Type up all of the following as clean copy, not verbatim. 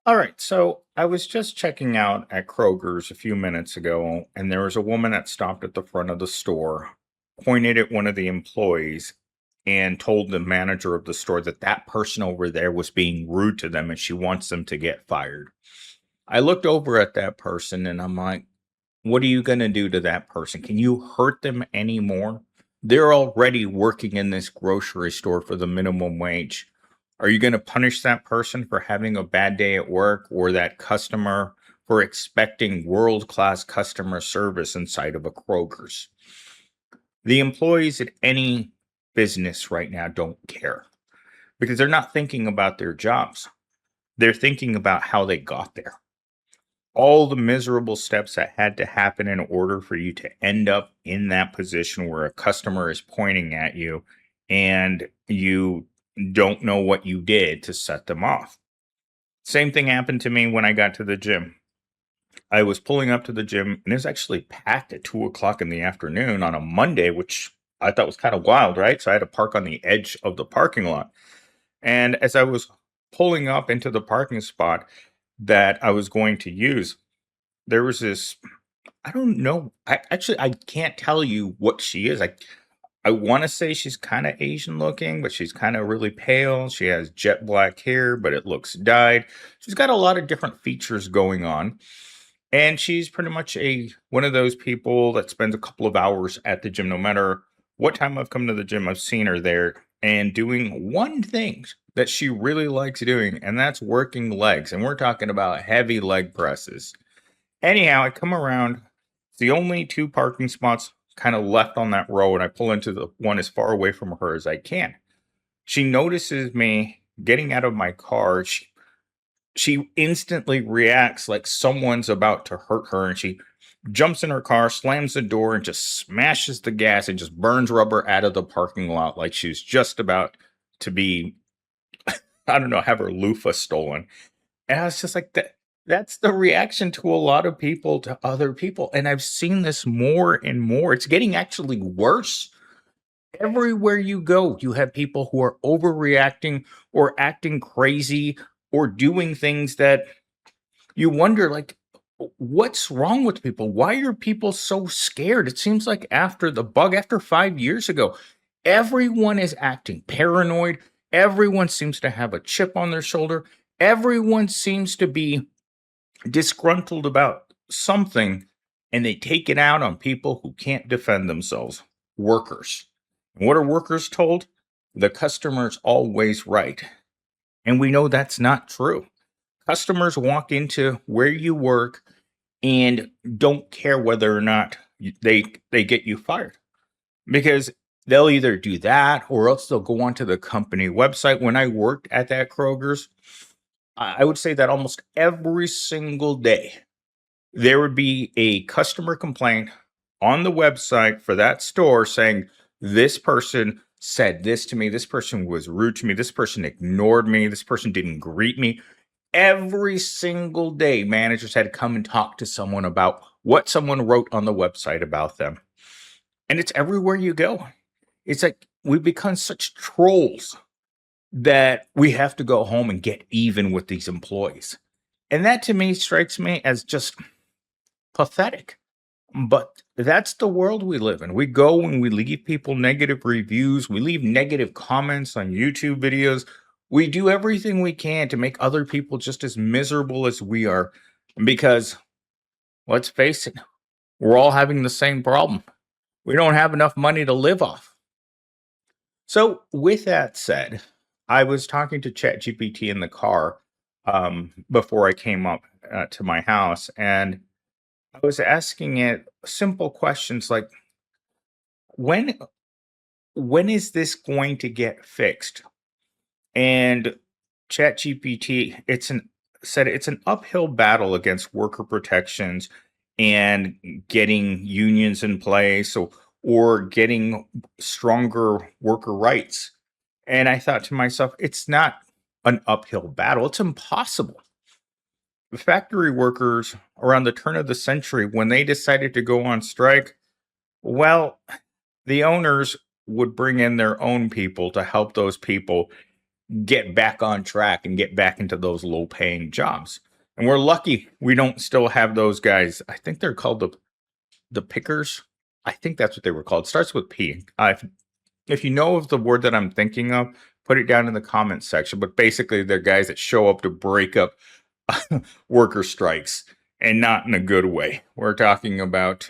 All right, so I was just checking out at Kroger's a few minutes ago, and there was a woman that stopped at the front of the store, pointed at one of the employees, and told the manager of the store that that person over there was being rude to them and she wants them to get fired. I looked over at that person and I'm like, what are you going to do to that person? Can you hurt them anymore? They're already working in this grocery store for the minimum wage. Are you going to punish that person for having a bad day at work or that customer for expecting world class customer service inside of a Kroger's? The employees at any business right now don't care because they're not thinking about their jobs. They're thinking about how they got there, all the miserable steps that had to happen in order for you to end up in that position where a customer is pointing at you and you don't know what you did to set them off. Same thing happened to me when I got to the gym. I was pulling up to the gym and it was actually packed at 2 o'clock in the afternoon on a Monday, which I thought was kind of wild, right? So I had to park on the edge of the parking lot. And as I was pulling up into the parking spot that I was going to use, there was this, I don't know. I can't tell you what she is. I want to say she's kind of Asian looking, but she's kind of really pale. She has jet black hair, but it looks dyed. She's got a lot of different features going on. And she's pretty much a one of those people that spends a couple of hours at the gym. No matter what time I've come to the gym, I've seen her there and doing one thing that she really likes doing, and that's working legs. And we're talking about heavy leg presses. Anyhow, I come around. It's the only two parking spots kind of left on that row, and I pull into the one as far away from her as I can. She notices me getting out of my car. She instantly reacts like someone's about to hurt her, and she jumps in her car, slams the door, and just smashes the gas and just burns rubber out of the parking lot like she's just about to be, I don't know, have her loofah stolen. And I was just like, that's the reaction to a lot of people to other people. And I've seen this more and more. It's getting actually worse. Everywhere you go, you have people who are overreacting or acting crazy or doing things that you wonder, like, what's wrong with people? Why are people so scared? It seems like after the bug, after 5 years ago, everyone is acting paranoid. Everyone seems to have a chip on their shoulder. Everyone seems to be disgruntled about something, and they take it out on people who can't defend themselves, workers. And what are workers told? The customer's always right. And we know that's not true. Customers walk into where you work and don't care whether or not they get you fired because they'll either do that or else they'll go onto the company website. When I worked at that Kroger's, I would say that almost every single day there would be a customer complaint on the website for that store saying, this person said this to me, this person was rude to me, this person ignored me, this person didn't greet me. Every single day, managers had to come and talk to someone about what someone wrote on the website about them. And it's everywhere you go. It's like we've become such trolls that we have to go home and get even with these employees. And that to me strikes me as just pathetic. But that's the world we live in. We go and we leave people negative reviews, we leave negative comments on YouTube videos. We do everything we can to make other people just as miserable as we are because let's face it, we're all having the same problem. We don't have enough money to live off. So, with that said, I was talking to ChatGPT in the car before I came up to my house, and I was asking it simple questions like, when when is this going to get fixed? And ChatGPT, said it's an uphill battle against worker protections and getting unions in place or getting stronger worker rights. And I thought to myself, it's not an uphill battle. It's impossible. Factory workers around the turn of the century, when they decided to go on strike, well, the owners would bring in their own people to help those people get back on track and get back into those low paying jobs. And we're lucky we don't still have those guys. I think they're called the pickers. I think that's what they were called. It starts with P. If you know of the word that I'm thinking of, put it down in the comments section. But basically, they're guys that show up to break up worker strikes, and not in a good way. We're talking about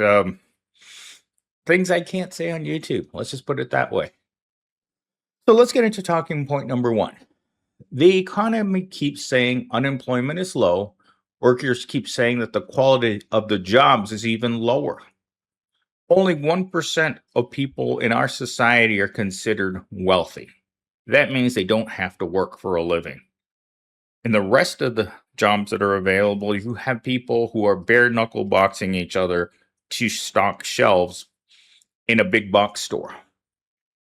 things I can't say on YouTube. Let's just put it that way. So let's get into talking point number one. The economy keeps saying unemployment is low. Workers keep saying that the quality of the jobs is even lower. Only 1% of people in our society are considered wealthy. That means they don't have to work for a living. In the rest of the jobs that are available, you have people who are bare knuckle boxing each other to stock shelves in a big box store.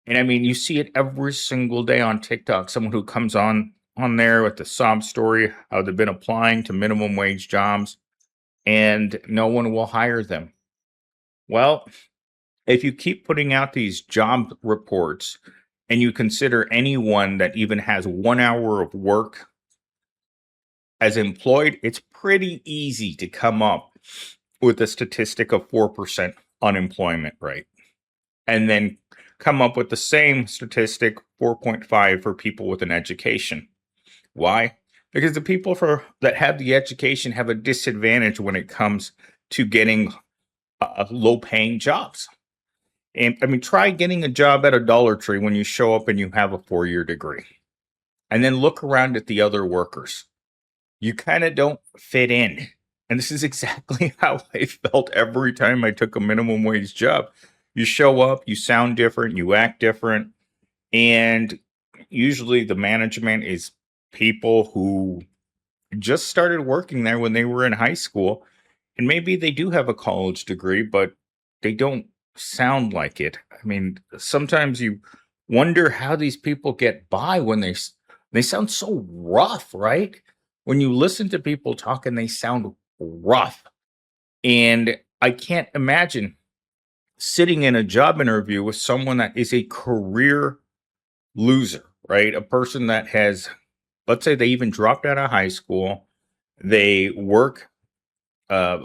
And I mean, you see it every single day on TikTok. Someone who comes on there with the sob story, how they've been applying to minimum wage jobs and no one will hire them. Well, if you keep putting out these job reports and you consider anyone that even has 1 hour of work as employed, it's pretty easy to come up with a statistic of 4% unemployment rate. And then come up with the same statistic, 4.5 for people with an education. Why? Because the people that have the education have a disadvantage when it comes to getting low-paying jobs. And I mean, try getting a job at a Dollar Tree when you show up and you have a 4-year degree. And then look around at the other workers. You kind of don't fit in. And this is exactly how I felt every time I took a minimum wage job. You show up, you sound different, you act different. And usually the management is people who just started working there when they were in high school. And maybe they do have a college degree, but they don't sound like it. I mean, sometimes you wonder how these people get by when they sound so rough, right? When you listen to people talk and they sound rough. And I can't imagine sitting in a job interview with someone that is a career loser, right? A person that has, let's say they even dropped out of high school, they work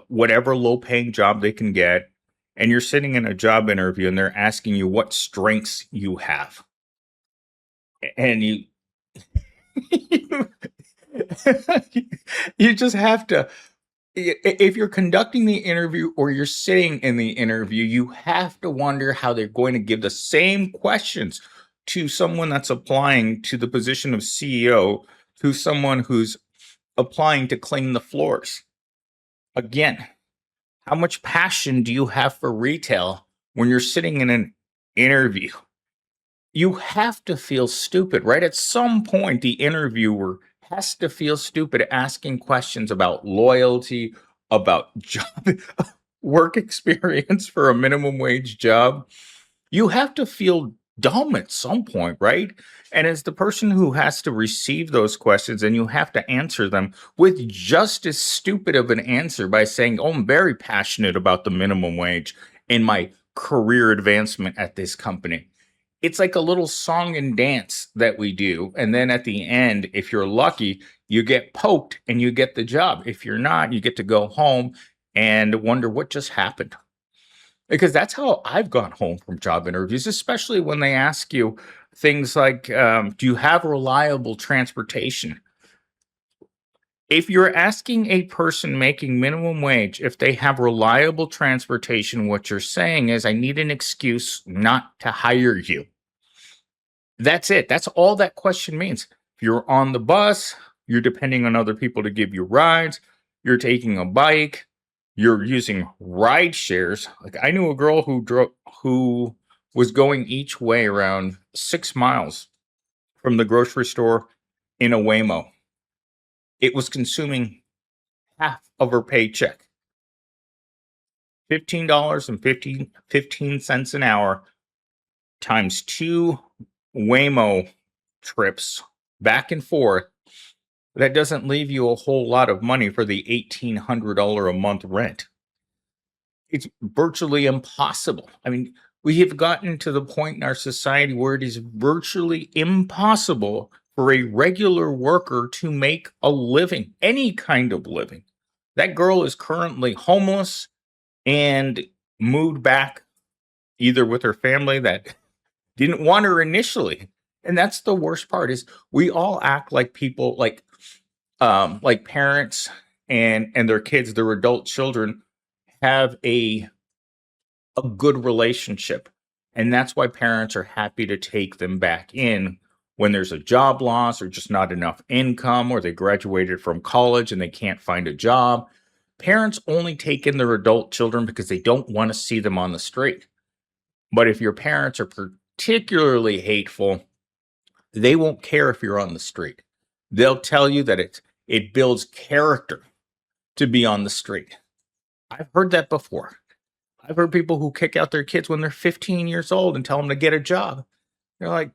whatever low paying job they can get, and you're sitting in a job interview and they're asking you what strengths you have. And you you just have to, if you're conducting the interview or you're sitting in the interview, you have to wonder how they're going to give the same questions to someone that's applying to the position of CEO, to someone who's applying to clean the floors. Again, how much passion do you have for retail when you're sitting in an interview? You have to feel stupid, right? At some point, the interviewer has to feel stupid asking questions about loyalty, about job work experience for a minimum wage job. You have to feel dumb at some point, right? And as the person who has to receive those questions and you have to answer them with just as stupid of an answer by saying, oh, I'm very passionate about the minimum wage and my career advancement at this company. It's like a little song and dance that we do. And then at the end, if you're lucky, you get poked and you get the job. If you're not, you get to go home and wonder what just happened. Because that's how I've gone home from job interviews, especially when they ask you things like, do you have reliable transportation? If you're asking a person making minimum wage if they have reliable transportation, what you're saying is, I need an excuse not to hire you. That's it. That's all that question means. If you're on the bus, you're depending on other people to give you rides, you're taking a bike, you're using ride shares. Like I knew a girl who was going each way around 6 miles from the grocery store in a Waymo. It was consuming half of her paycheck. $15.15 an hour times 2 Waymo trips back and forth. That doesn't leave you a whole lot of money for the $1,800 a month rent. It's virtually impossible. I mean, we have gotten to the point in our society where it is virtually impossible for a regular worker to make a living, any kind of living. That girl is currently homeless and moved back either with her family that didn't want her initially. And that's the worst part is we all act like people like parents and their kids, their adult children have a good relationship. And that's why parents are happy to take them back in when there's a job loss or just not enough income or they graduated from college and they can't find a job. Parents only take in their adult children because they don't want to see them on the street. But if your parents are particularly hateful, they won't care if you're on the street. They'll tell you that it builds character to be on the street. I've heard that before. I've heard people who kick out their kids when they're 15 years old and tell them to get a job. They're like,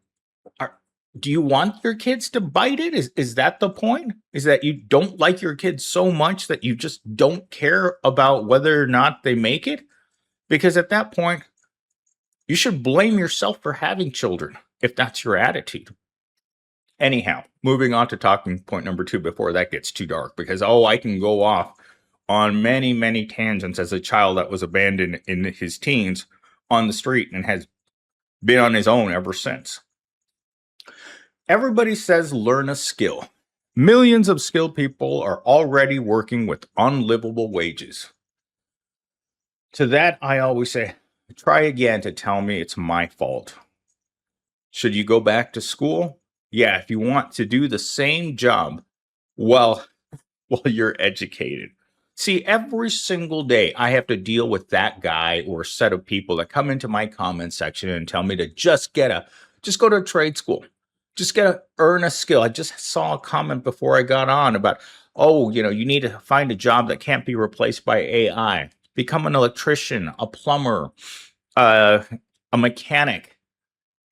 do you want your kids to bite it? Is that the point? Is that you don't like your kids so much that you just don't care about whether or not they make it? Because at that point, you should blame yourself for having children if that's your attitude. Anyhow, moving on to talking point number 2 before that gets too dark, because I can go off on many, many tangents as a child that was abandoned in his teens on the street and has been on his own ever since. Everybody says learn a skill. Millions of skilled people are already working with unlivable wages. To that, I always say, try again to tell me it's my fault. Should you go back to school? Yeah, if you want to do the same job while you're educated. See, every single day I have to deal with that guy or a set of people that come into my comment section and tell me to just go to a trade school. Just earn a skill. I just saw a comment before I got on about, you need to find a job that can't be replaced by AI. Become an electrician, a plumber, a mechanic.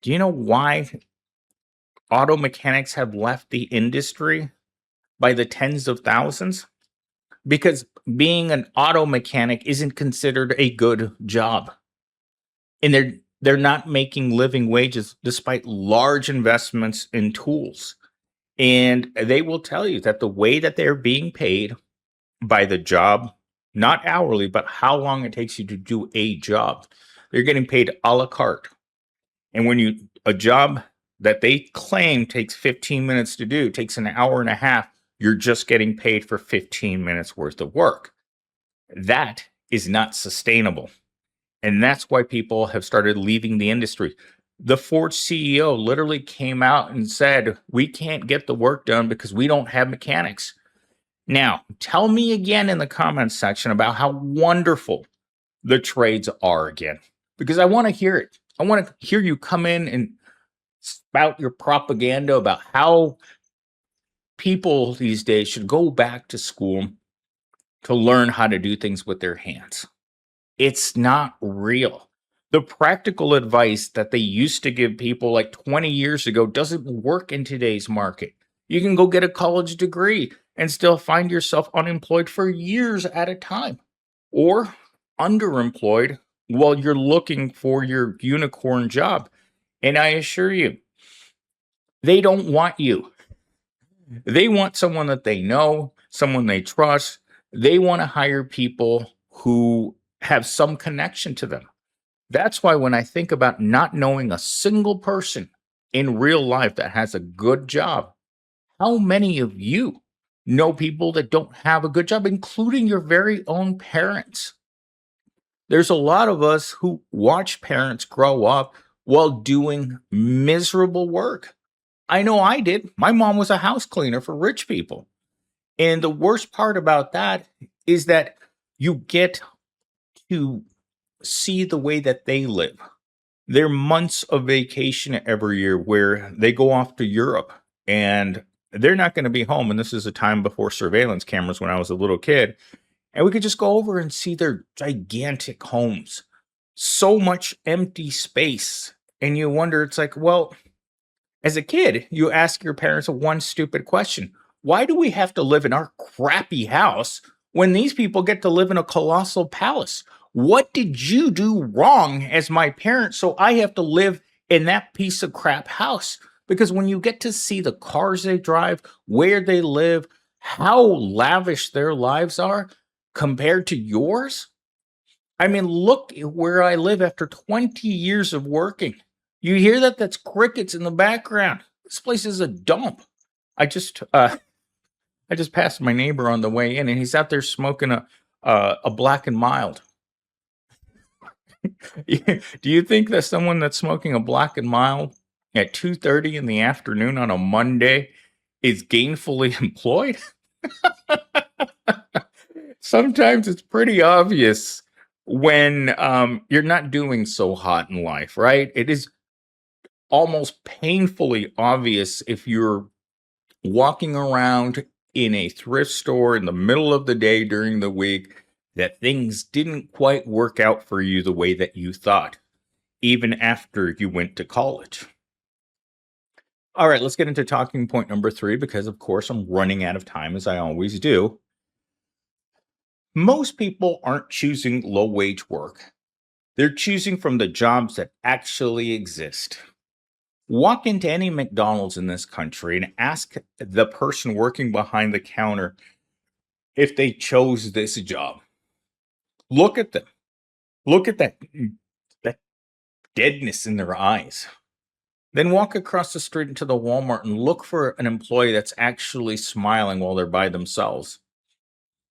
Do you know why auto mechanics have left the industry by the tens of thousands? Because being an auto mechanic isn't considered a good job. And they're not making living wages despite large investments in tools. And they will tell you that the way that they're being paid by the job, not hourly, but how long it takes you to do a job, they're getting paid a la carte. And when a job that they claim takes 15 minutes to do takes an hour and a half, you're just getting paid for 15 minutes worth of work. That is not sustainable. And that's why people have started leaving the industry. The Ford CEO literally came out and said, we can't get the work done because we don't have mechanics. Now, tell me again in the comments section about how wonderful the trades are again, because I want to hear it. I want to hear you come in and spout your propaganda about how people these days should go back to school to learn how to do things with their hands. It's not real. The practical advice that they used to give people like 20 years ago doesn't work in today's market. You can go get a college degree and still find yourself unemployed for years at a time, or underemployed while you're looking for your unicorn job. And I assure you, they don't want you. They want someone that they know, someone they trust. They want to hire people who have some connection to them. That's why when I think about not knowing a single person in real life that has a good job, how many of you know people that don't have a good job, including your very own parents? There's a lot of us who watch parents grow up while doing miserable work. I know I did. My mom was a house cleaner for rich people. And the worst part about that is that you get to see the way that they live. They're months of vacation every year where they go off to Europe and they're not going to be home. And this is a time before surveillance cameras when I was a little kid. And we could just go over and see their gigantic homes. So much empty space. And you wonder, it's like, well, as a kid, you ask your parents one stupid question. Why do we have to live in our crappy house when these people get to live in a colossal palace? What did you do wrong as my parent so I have to live in that piece of crap house? Because when you get to see the cars they drive, where they live, how lavish their lives are compared to yours. I mean, look at where I live after 20 years of working. You hear that? That's crickets in the background. This place is a dump. I just I just passed my neighbor on the way in, and he's out there smoking a black and mild. Do you think that someone that's smoking a black and mild at 2:30 in the afternoon on a Monday is gainfully employed? Sometimes it's pretty obvious when you're not doing so hot in life, right? It is almost painfully obvious if you're walking around in a thrift store in the middle of the day during the week that things didn't quite work out for you the way that you thought, even after you went to college. All right, let's get into talking point number 3 because, of course, I'm running out of time as I always do. Most people aren't choosing low wage work, they're choosing from the jobs that actually exist. Walk into any McDonald's in this country and ask the person working behind the counter if they chose this job. Look at them. Look at that deadness in their eyes. Then walk across the street into the Walmart and look for an employee that's actually smiling while they're by themselves.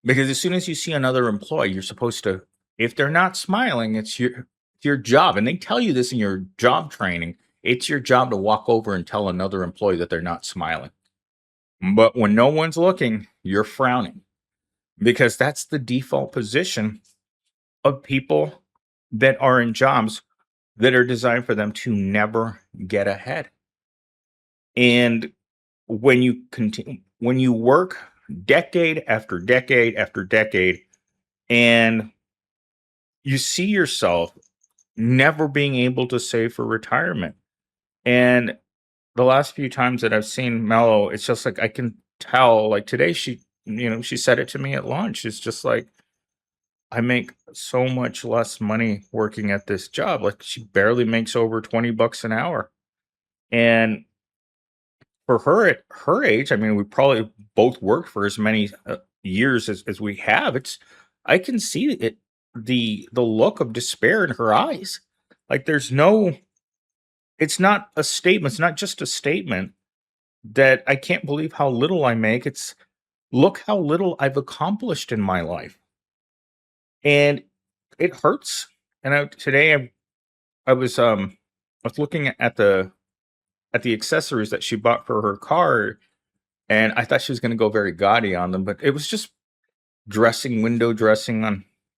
Because as soon as you see another employee, you're supposed to, if they're not smiling, it's your job. And they tell you this in your job training. It's your job to walk over and tell another employee that they're not smiling. But when no one's looking, you're frowning because that's the default position of people that are in jobs that are designed for them to never get ahead. And when you work decade after decade after decade, and you see yourself never being able to save for retirement. And the last few times that I've seen Mello, it's just like I can tell, like today, she said it to me at lunch. It's just like, I make so much less money working at this job. Like she barely makes over 20 bucks an hour. And for her at her age, I mean, we probably both worked for as many years as we have. I can see it, the look of despair in her eyes. Like there's no, it's not a statement. It's not just a statement that I can't believe how little I make. It's look how little I've accomplished in my life. And it hurts. And today I was looking at the accessories that she bought for her car, and I thought she was going to go very gaudy on them, but it was just window dressing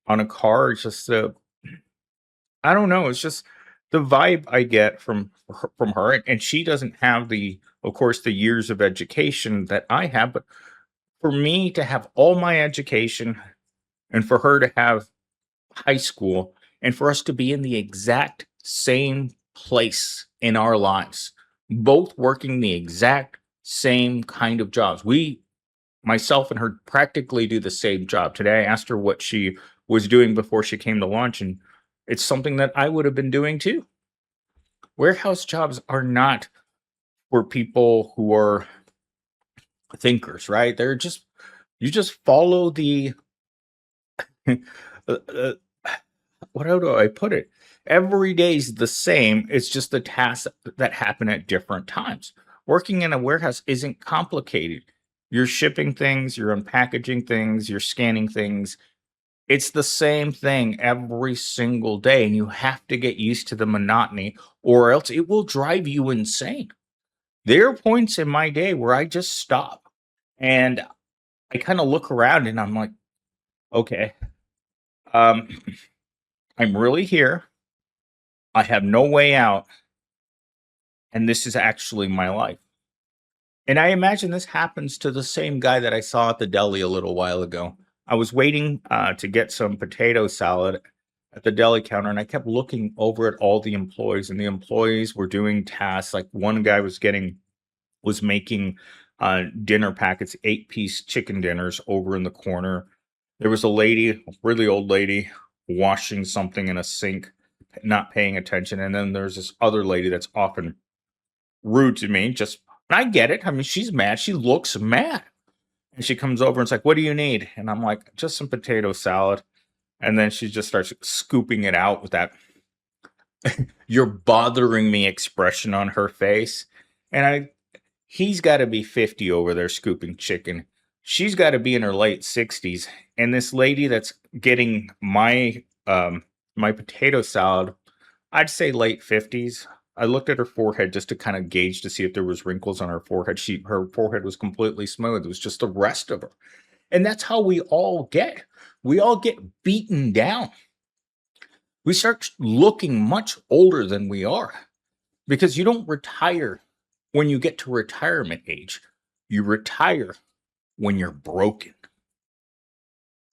on a car. It's just I don't know. It's just the vibe I get from her, and she doesn't have of course, the years of education that I have, but for me to have all my education and for her to have high school and for us to be in the exact same place in our lives, both working the exact same kind of jobs. Myself and her practically do the same job. Today, I asked her what she was doing before she came to lunch, and it's something that I would have been doing too. Warehouse jobs are not for people who are thinkers, right? You just follow the uh, uh, how do I put it? Every day's the same. It's just the tasks that happen at different times. Working in a warehouse isn't complicated. You're shipping things, you're unpackaging things, you're scanning things. It's the same thing every single day, and you have to get used to the monotony, or else it will drive you insane. There are points in my day where I just stop and I kind of look around and I'm like, okay, um, I'm really here. I have no way out, and this is actually my life. And I imagine this happens to the same guy that I saw at the deli a little while ago. I was waiting to get some potato salad at the deli counter, and I kept looking over at all the employees, and the employees were doing tasks. Like one guy was making dinner packets, 8-piece chicken dinners over in the corner. There was a lady, a really old lady, washing something in a sink, not paying attention. And then there's this other lady that's often rude to me. Just, I get it. I mean, she's mad. She looks mad. And she comes over and it's like, what do you need? And I'm like, just some potato salad. And then she just starts scooping it out with that "you're bothering me" expression on her face. And he's got to be 50 over there scooping chicken. She's got to be in her late 60s. And this lady that's getting my potato salad, I'd say late 50s. I looked at her forehead just to kind of gauge to see if there was wrinkles on her forehead. Her forehead was completely smooth. It was just the rest of her. And that's how we all get. We all get beaten down. We start looking much older than we are because you don't retire when you get to retirement age. You retire when you're broken.